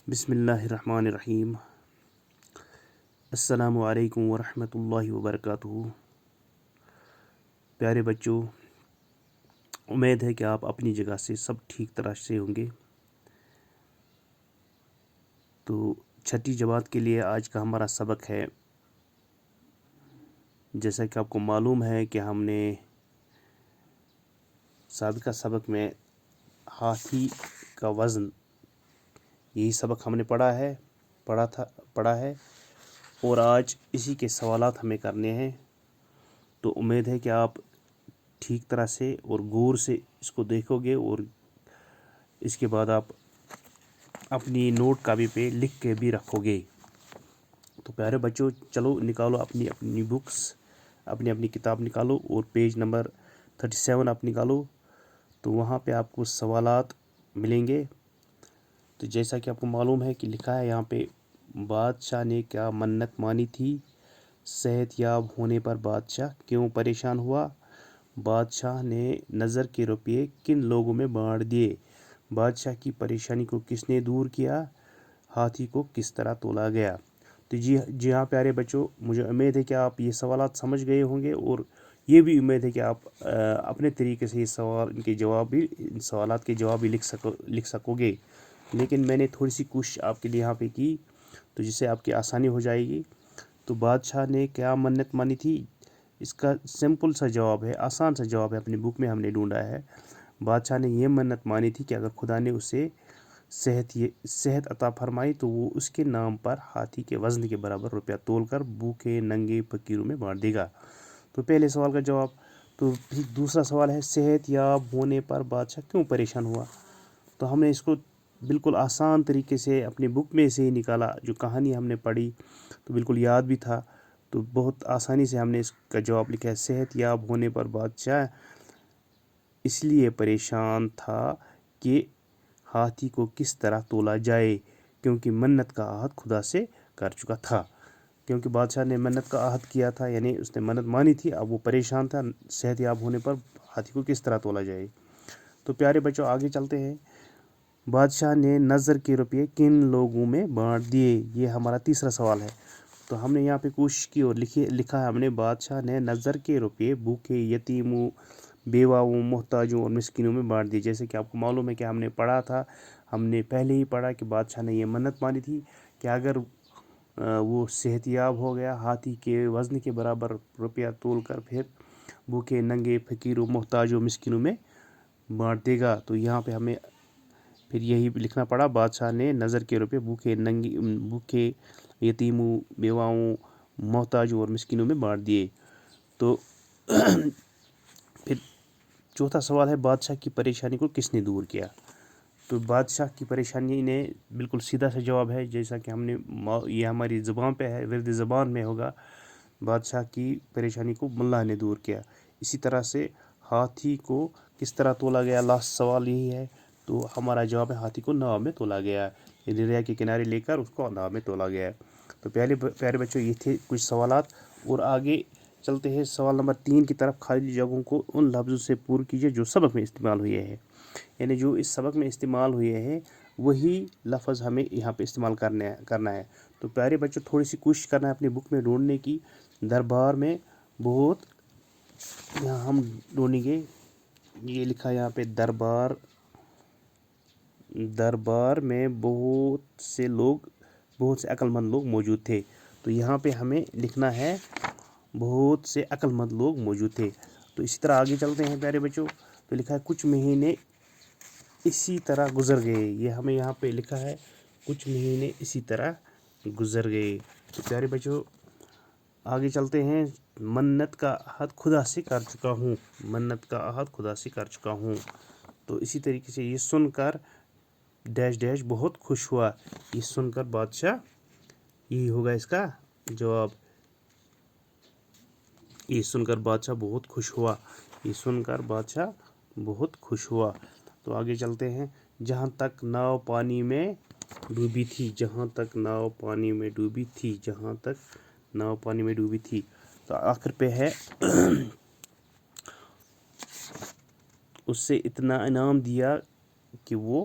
بسم اللہ الرحمن الرحیم۔ السلام علیکم ورحمۃ اللہ وبرکاتہ۔ پیارے بچوں، امید ہے کہ آپ اپنی جگہ سے سب ٹھیک طرح سے ہوں گے۔ تو چھٹی جماعت کے لیے آج کا ہمارا سبق ہے، جیسا کہ آپ کو معلوم ہے کہ ہم نے سابقہ سبق میں ہاتھی کا وزن، یہی سبق ہم نے پڑھا ہے اور آج اسی کے سوالات ہمیں کرنے ہیں۔ تو امید ہے کہ آپ ٹھیک طرح سے اور غور سے اس کو دیکھو گے اور اس کے بعد آپ اپنی نوٹ کاپی پہ لکھ کے بھی رکھو گے۔ تو پیارے بچوں، چلو نکالو اپنی بکس، اپنی کتاب نکالو اور پیج نمبر 37 آپ نکالو۔ تو وہاں پہ آپ کو سوالات ملیں گے۔ تو جیسا کہ آپ کو معلوم ہے کہ لکھا ہے یہاں پہ، بادشاہ نے کیا منت مانی تھی؟ صحت یاب ہونے پر بادشاہ کیوں پریشان ہوا؟ بادشاہ نے نظر کے روپیے کن لوگوں میں بانٹ دیے؟ بادشاہ کی پریشانی کو کس نے دور کیا؟ ہاتھی کو کس طرح تولا گیا؟ تو جی ہاں پیارے بچوں، مجھے امید ہے کہ آپ یہ سوالات سمجھ گئے ہوں گے، اور یہ بھی امید ہے کہ آپ اپنے طریقے سے ان سوالات کے جواب بھی لکھ سکو گے۔ لیکن میں نے تھوڑی سی کوشش آپ کے لیے یہاں پہ کی، تو جس سے آپ کی آسانی ہو جائے گی۔ تو بادشاہ نے کیا منت مانی تھی؟ اس کا سمپل سا جواب ہے، آسان سا جواب ہے، اپنی بک میں ہم نے ڈھونڈا ہے۔ بادشاہ نے یہ منت مانی تھی کہ اگر خدا نے اسے صحت عطا فرمائی تو وہ اس کے نام پر ہاتھی کے وزن کے برابر روپیہ تول کر بھوکے ننگے فقیروں میں بانٹ دے گا۔ تو پہلے سوال کا جواب۔ تو پھر دوسرا سوال ہے، صحت یاب ہونے پر بادشاہ کیوں پریشان ہوا؟ تو ہم نے اس کو بالکل آسان طریقے سے اپنی بک میں سے ہی نکالا، جو کہانی ہم نے پڑھی تو بالکل یاد بھی تھا، تو بہت آسانی سے ہم نے اس کا جواب لکھا ہے۔ صحت یاب ہونے پر بادشاہ اس لیے پریشان تھا کہ ہاتھی کو کس طرح تولا جائے، کیونکہ منت کا عہد خدا سے کر چکا تھا۔ کیونکہ بادشاہ نے منت کا عہد کیا تھا، یعنی اس نے منت مانی تھی، اب وہ پریشان تھا صحت یاب ہونے پر ہاتھی کو کس طرح تولا جائے۔ تو پیارے بچوں، آگے چلتے ہیں۔ بادشاہ نے نظر کے روپیے کن لوگوں میں بانٹ دیے؟ یہ ہمارا تیسرا سوال ہے۔ تو ہم نے یہاں پہ کوشش کی اور لکھا ہے ہم نے، بادشاہ نے نظر کے روپیے بھوکے، یتیموں، بیواؤں، محتاجوں اور مسکینوں میں بانٹ دیے۔ جیسے کہ آپ کو معلوم ہے کہ ہم نے پڑھا تھا، ہم نے پہلے ہی پڑھا کہ بادشاہ نے یہ منت مانی تھی کہ اگر وہ صحت یاب ہو گیا، ہاتھی کے وزن کے برابر روپیہ تول کر پھر بھوکے ننگے فقیروں، محتاجوں، مسکینوں میں بانٹ دے گا۔ تو یہاں پہ ہمیں پھر یہی لکھنا پڑا، بادشاہ نے نظر کے روپے بھوکے، یتیموں، بیواؤں، محتاجوں اور مسکینوں میں بانٹ دیے۔ تو پھر چوتھا سوال ہے، بادشاہ کی پریشانی کو کس نے دور کیا؟ تو بادشاہ کی پریشانی نے بالکل سیدھا سا جواب ہے، جیسا کہ ہم نے، یہ ہماری زبان پہ ہے، ورد زبان میں ہوگا، بادشاہ کی پریشانی کو اللہ نے دور کیا۔ اسی طرح سے ہاتھی کو کس طرح تولا گیا، لاسٹ سوال یہی ہے۔ تو ہمارا جواب ہے، ہاتھی کو ناؤ میں تولا گیا، دریا کے کنارے لے کر اس کو ناؤ میں تولا گیا۔ تو پیارے بچوں، یہ تھے کچھ سوالات، اور آگے چلتے ہیں سوال نمبر 3 کی طرف۔ خالی جگہوں کو ان لفظوں سے پور کیجیے جو سبق میں استعمال ہوئے ہیں، یعنی جو اس سبق میں استعمال ہوئے ہیں وہی لفظ ہمیں یہاں پہ استعمال کرنا ہے۔ تو پیارے بچوں، تھوڑی سی کوشش کرنا ہے اپنی بک میں ڈھونڈنے کی۔ دربار میں بہت، یہاں ہم ڈھونڈیں گے، یہ لکھا ہے یہاں پہ، دربار میں بہت سے عقل مند لوگ موجود تھے۔ تو یہاں پہ ہمیں لکھنا ہے، بہت سے عقل مند لوگ موجود تھے۔ تو اسی طرح آگے چلتے ہیں پیارے بچوں۔ تو لکھا ہے، کچھ مہینے اسی طرح گزر گئے۔ یہ ہمیں یہاں پہ لکھا ہے، کچھ مہینے اسی طرح گزر گئے۔ تو پیارے بچوں، آگے چلتے ہیں۔ منت کا عہد خدا سے کر چکا ہوں، منت کا عہد خدا سے کر چکا ہوں۔ تو اسی طریقے سے یہ سن کر ڈیش ڈیش بہت خوش ہوا۔ یہ سن کر بادشاہ، یہی ہوگا اس کا جواب، یہ سن کر بادشاہ بہت خوش ہوا، یہ سن کر بادشاہ بہت خوش ہوا۔ تو آگے چلتے ہیں۔ جہاں تک ناؤ پانی میں ڈوبی تھی، جہاں تک ناؤ پانی میں ڈوبی تھی، جہاں تک ناؤ پانی میں ڈوبی تھی۔ تو آخر پہ ہے، اس سے اتنا انعام دیا کہ وہ